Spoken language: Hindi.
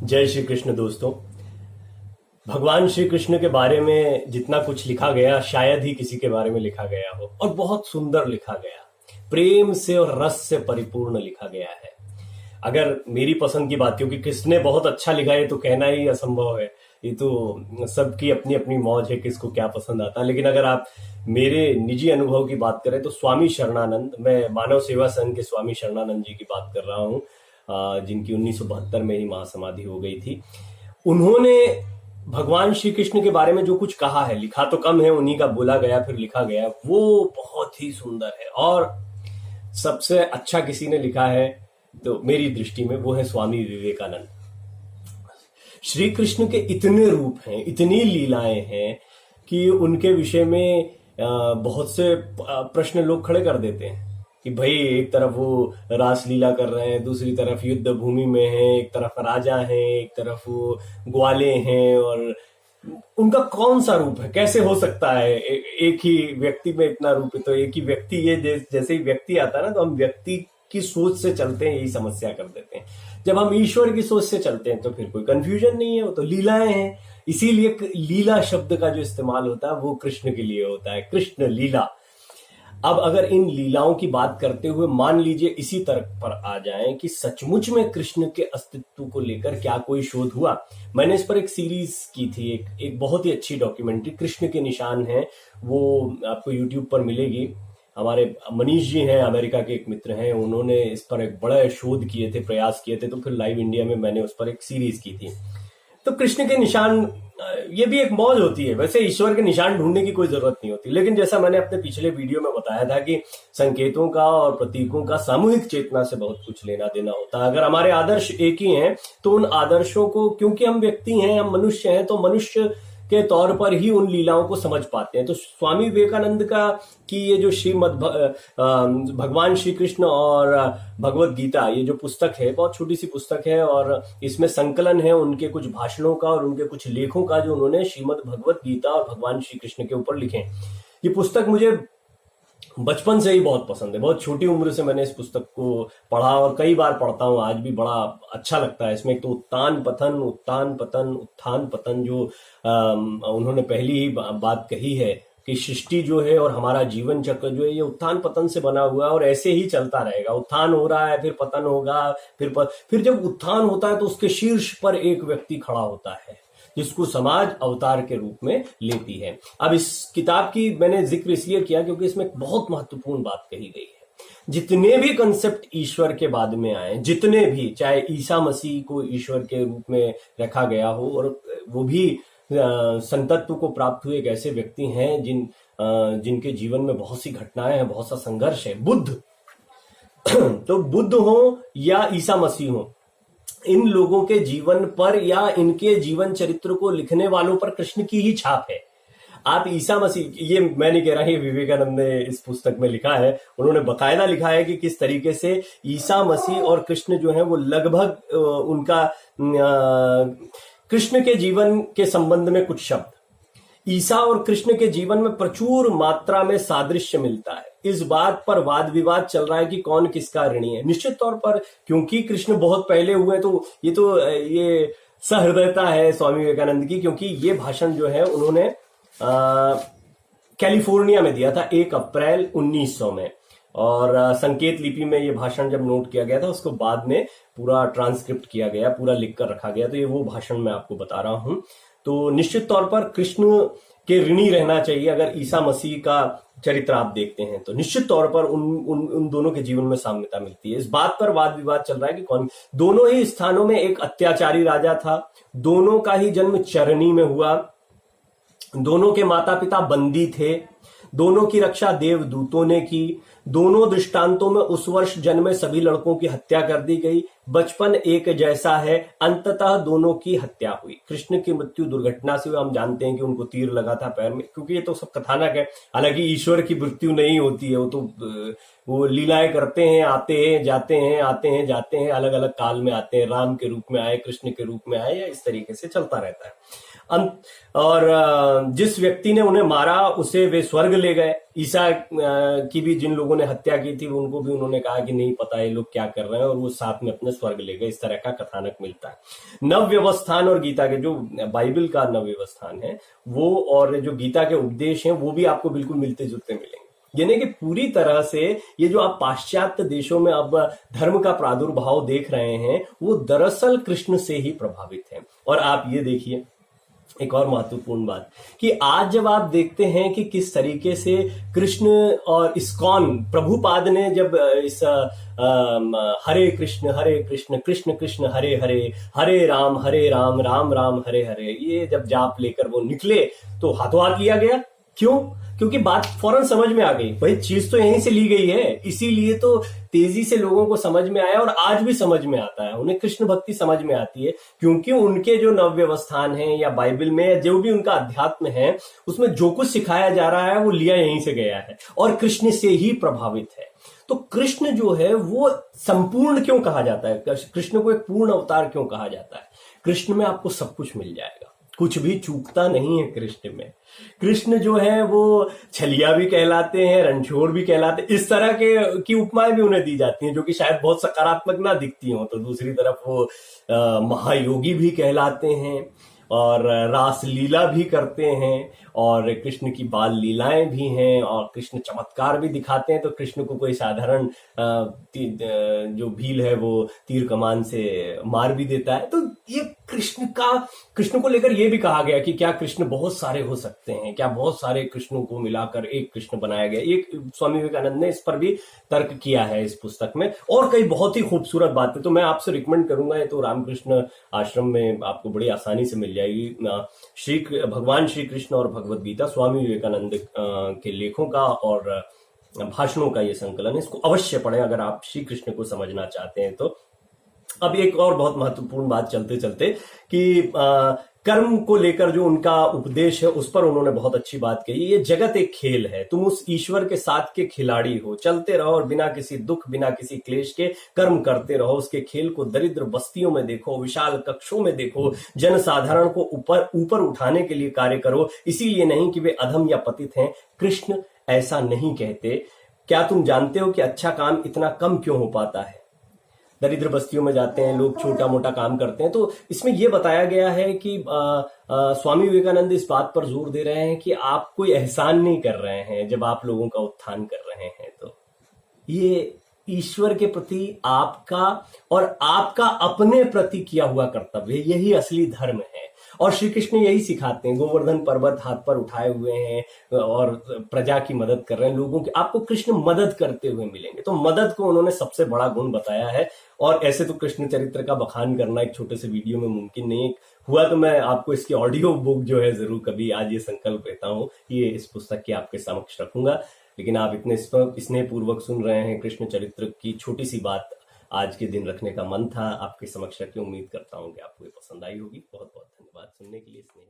जय श्री कृष्ण दोस्तों। भगवान श्री कृष्ण के बारे में जितना कुछ लिखा गया शायद ही किसी के बारे में लिखा गया हो, और बहुत सुंदर लिखा गया, प्रेम से और रस से परिपूर्ण लिखा गया है। अगर मेरी पसंद की बात, क्योंकि किसने बहुत अच्छा लिखा है तो कहना ही असंभव है, ये तो सबकी अपनी अपनी मौज है किसको क्या पसंद आता है। लेकिन अगर आप मेरे निजी अनुभव की बात करें तो स्वामी शरणानंद, मैं मानव सेवा संघ के स्वामी शरणानंद जी की बात कर रहा हूँ, जिनकी 1972 में ही महासमाधि हो गई थी। उन्होंने भगवान श्री कृष्ण के बारे में जो कुछ कहा है, लिखा तो कम है, उन्हीं का बोला गया फिर लिखा गया, वो बहुत ही सुंदर है। और सबसे अच्छा किसी ने लिखा है तो मेरी दृष्टि में वो है स्वामी विवेकानंद। श्री कृष्ण के इतने रूप हैं, इतनी लीलाएं हैं कि उनके विषय में बहुत से प्रश्न लोग खड़े कर देते हैं कि भाई एक तरफ वो रास लीला कर रहे हैं, दूसरी तरफ युद्ध भूमि में हैं, एक तरफ राजा हैं, एक तरफ वो ग्वाले हैं, और उनका कौन सा रूप है, कैसे हो सकता है एक ही व्यक्ति में इतना रूप है। तो एक ही व्यक्ति, ये जैसे ही व्यक्ति आता है ना, तो हम व्यक्ति की सोच से चलते हैं, यही समस्या कर देते हैं। जब हम ईश्वर की सोच से चलते हैं तो फिर कोई कंफ्यूजन नहीं है, वो तो लीलाएं हैं। इसीलिए लीला शब्द का जो इस्तेमाल होता है वो कृष्ण के लिए होता है, कृष्ण लीला। अब अगर इन लीलाओं की बात करते हुए मान लीजिए इसी तर्क पर आ जाएं कि सचमुच में कृष्ण के अस्तित्व को लेकर क्या कोई शोध हुआ। मैंने इस पर एक सीरीज की थी, एक बहुत ही अच्छी डॉक्यूमेंट्री, कृष्ण के निशान है, वो आपको यूट्यूब पर मिलेगी। हमारे मनीष जी हैं, अमेरिका के एक मित्र हैं, उन्होंने इस पर एक बड़ा शोध किए थे, प्रयास किए थे, तो फिर लाइव इंडिया में मैंने उस पर एक सीरीज की थी। तो कृष्ण के निशान, ये भी एक मौज होती है। वैसे ईश्वर के निशान ढूंढने की कोई जरूरत नहीं होती, लेकिन जैसा मैंने अपने पिछले वीडियो में बताया था कि संकेतों का और प्रतीकों का सामूहिक चेतना से बहुत कुछ लेना देना होता है। अगर हमारे आदर्श एक ही हैं तो उन आदर्शों को, क्योंकि हम व्यक्ति हैं, हम मनुष्य हैं, तो मनुष्य के तौर पर ही उन लीलाओं को समझ पाते हैं। तो स्वामी विवेकानंद का कि ये जो भगवान श्री कृष्ण और भगवत गीता, ये जो पुस्तक है, बहुत छोटी सी पुस्तक है, और इसमें संकलन है उनके कुछ भाषणों का और उनके कुछ लेखों का जो उन्होंने श्रीमद् भगवत गीता और भगवान श्री कृष्ण के ऊपर लिखे। ये पुस्तक मुझे बचपन से ही बहुत पसंद है, बहुत छोटी उम्र से मैंने इस पुस्तक को पढ़ा और कई बार पढ़ता हूँ, आज भी बड़ा अच्छा लगता है। इसमें एक तो उत्थान पतन उत्थान पतन उत्थान पतन, जो उन्होंने पहली ही बात कही है कि सृष्टि जो है और हमारा जीवन चक्र जो है ये उत्थान पतन से बना हुआ है, और ऐसे ही चलता रहेगा। उत्थान हो रहा है, फिर पतन होगा, फिर जब उत्थान होता है तो उसके शीर्ष पर एक व्यक्ति खड़ा होता है जिसको समाज अवतार के रूप में लेती है। अब इस किताब की मैंने जिक्र इसलिए किया क्योंकि इसमें एक बहुत महत्वपूर्ण बात कही गई है। जितने भी कंसेप्ट ईश्वर के बाद में आए, जितने भी, चाहे ईसा मसीह को ईश्वर के रूप में रखा गया हो, और वो भी संतत्व को प्राप्त हुए एक ऐसे व्यक्ति हैं जिनके जीवन में बहुत सी घटनाएं हैं, बहुत सा संघर्ष है। बुद्ध तो बुद्ध हो या ईसा मसीह हो, इन लोगों के जीवन पर या इनके जीवन चरित्र को लिखने वालों पर कृष्ण की ही छाप है। आप ईसा मसीह, ये मैं नहीं कह रहा, ये विवेकानंद ने इस पुस्तक में लिखा है, उन्होंने बकायदा लिखा है कि किस तरीके से ईसा मसीह और कृष्ण जो है वो लगभग उनका कृष्ण के जीवन के संबंध में कुछ शब्द, ईसा और कृष्ण के जीवन में प्रचुर मात्रा में सादृश्य मिलता है। इस बात पर वाद विवाद चल रहा है कि कौन किसका ऋणी है। निश्चित तौर पर क्योंकि कृष्ण बहुत पहले हुए, तो ये सहृदयता है स्वामी विवेकानंद की, क्योंकि ये भाषण जो है उन्होंने कैलिफोर्निया में दिया था 1 अप्रैल 1900 में, और संकेत लिपि में ये भाषण जब नोट किया गया था उसको बाद में पूरा ट्रांसक्रिप्ट किया गया, पूरा लिख कर रखा गया। तो ये वो भाषण मैं आपको बता रहा हूं। तो निश्चित तौर पर कृष्ण के ऋणी रहना चाहिए। अगर ईसा मसीह का चरित्र आप देखते हैं तो निश्चित तौर पर उन दोनों के जीवन में साम्यता मिलती है। इस बात पर वाद विवाद चल रहा है कि कौन, दोनों ही स्थानों में एक अत्याचारी राजा था, दोनों का ही जन्म चरनी में हुआ, दोनों के माता पिता बंदी थे, दोनों की रक्षा देवदूतों ने की, दोनों दृष्टांतों में उस वर्ष जन्मे सभी लड़कों की हत्या कर दी गई, बचपन एक जैसा है, अंततः दोनों की हत्या हुई। कृष्ण की मृत्यु दुर्घटना से हुई, हम जानते हैं कि उनको तीर लगा था पैर में, क्योंकि ये तो सब कथानक है, हालांकि ईश्वर की मृत्यु नहीं होती है, वो तो वो लीलाएं करते हैं, आते हैं जाते हैं, आते हैं जाते हैं, अलग अलग काल में आते हैं, राम के रूप में आए, कृष्ण के रूप में आए, या इस तरीके से चलता रहता है। और जिस व्यक्ति ने उन्हें मारा उसे वे स्वर्ग ले गए। ईसा की भी जिन लोगों ने हत्या की थी उनको भी उन्होंने कहा कि नहीं पता ये लोग क्या कर रहे हैं, और वो साथ में अपने स्वर्ग ले गए। इस तरह का कथानक मिलता है। नवव्यवस्थान और गीता के जो बाइबल का नवव्यवस्थान है वो और जो गीता के उपदेश हैं वो भी आपको बिल्कुल मिलते जुलते मिलेंगे। यानी कि पूरी तरह से ये जो आप पाश्चात्य देशों में अब धर्म का प्रादुर्भाव देख रहे हैं वो दरअसल कृष्ण से ही प्रभावित है। और आप ये देखिए एक और महत्वपूर्ण बात कि आज जब आप देखते हैं कि किस तरीके से कृष्ण और इस्कॉन प्रभुपाद ने जब इस हरे कृष्ण कृष्ण कृष्ण हरे हरे, हरे राम राम राम हरे हरे, ये जब जाप लेकर वो निकले तो हाथों हाथ लिया गया। क्यों? क्योंकि बात फौरन समझ में आ गई, भाई चीज तो यहीं से ली गई है, इसीलिए तो तेजी से लोगों को समझ में आया और आज भी समझ में आता है। उन्हें कृष्ण भक्ति समझ में आती है क्योंकि उनके जो नवव्यवस्थान है या बाइबल में या जो भी उनका अध्यात्म है उसमें जो कुछ सिखाया जा रहा है वो लिया यहीं से गया है और कृष्ण से ही प्रभावित है। तो कृष्ण जो है वो संपूर्ण क्यों कहा जाता है, कृष्ण को एक पूर्ण अवतार क्यों कहा जाता है? कृष्ण में आपको सब कुछ मिल जाएगा, कुछ भी चूकता नहीं है कृष्ण में। कृष्ण जो है वो छलिया भी कहलाते हैं, रणछोड़ भी कहलाते हैं, इस तरह के की उपमाएं भी उन्हें दी जाती हैं जो कि शायद बहुत सकारात्मक ना दिखती हो। तो दूसरी तरफ वो महायोगी भी कहलाते हैं और रास लीला भी करते हैं और कृष्ण की बाल लीलाएं भी हैं और कृष्ण चमत्कार भी दिखाते हैं। तो कृष्ण को कोई साधारण जो भील है वो तीर कमान से मार भी देता है। तो ये कृष्ण को लेकर ये भी कहा गया कि क्या कृष्ण बहुत सारे हो सकते हैं, क्या बहुत सारे कृष्णों को मिलाकर एक कृष्ण बनाया गया। एक स्वामी विवेकानंद ने इस पर भी तर्क किया है इस पुस्तक में और कई बहुत ही खूबसूरत बातें। तो मैं आपसे रिकमेंड करूंगा, ये तो रामकृष्ण आश्रम में आपको बड़ी आसानी से मिल जाएगी। भगवान श्री कृष्ण और भगवद गीता स्वामी विवेकानंद के लेखों का और भाषणों का ये संकलन है, इसको अवश्य पढ़ें अगर आप श्री कृष्ण को समझना चाहते हैं तो। अब एक और बहुत महत्वपूर्ण बात चलते चलते कि कर्म को लेकर जो उनका उपदेश है उस पर उन्होंने बहुत अच्छी बात कही। ये जगत एक खेल है, तुम उस ईश्वर के साथ के खिलाड़ी हो, चलते रहो और बिना किसी दुख बिना किसी क्लेश के कर्म करते रहो। उसके खेल को दरिद्र बस्तियों में देखो, विशाल कक्षों में देखो, जनसाधारण को ऊपर उठाने के लिए कार्य करो, इसीलिए नहीं कि वे अधम या पतित हैं। कृष्ण ऐसा नहीं कहते। क्या तुम जानते हो कि अच्छा काम इतना कम क्यों हो पाता है? दरिद्र बस्तियों में जाते हैं लोग, छोटा मोटा काम करते हैं। तो इसमें यह बताया गया है कि स्वामी विवेकानंद इस बात पर जोर दे रहे हैं कि आप कोई एहसान नहीं कर रहे हैं जब आप लोगों का उत्थान कर रहे हैं। तो ये ईश्वर के प्रति आपका और आपका अपने प्रति किया हुआ कर्तव्य, यही असली धर्म है। और श्री कृष्ण यही सिखाते हैं। गोवर्धन पर्वत हाथ पर उठाए हुए हैं और प्रजा की मदद कर रहे हैं, लोगों की आपको कृष्ण मदद करते हुए मिलेंगे। तो मदद को उन्होंने सबसे बड़ा गुण बताया है। और ऐसे तो कृष्ण चरित्र का बखान करना एक छोटे से वीडियो में मुमकिन नहीं हुआ, तो मैं आपको इसकी ऑडियो बुक जो है जरूर कभी आज ये संकल्प लेता हूँ ये इस पुस्तक की आपके समक्ष रखूंगा। लेकिन आप इतने स्नेह पूर्वक सुन रहे हैं, कृष्ण चरित्र की छोटी सी बात आज के दिन रखने का मन था आपके समक्ष रखी। उम्मीद करता हूं कि आपको ये पसंद आई होगी। बहुत बहुत धन्यवाद सुनने के लिए। स्नेह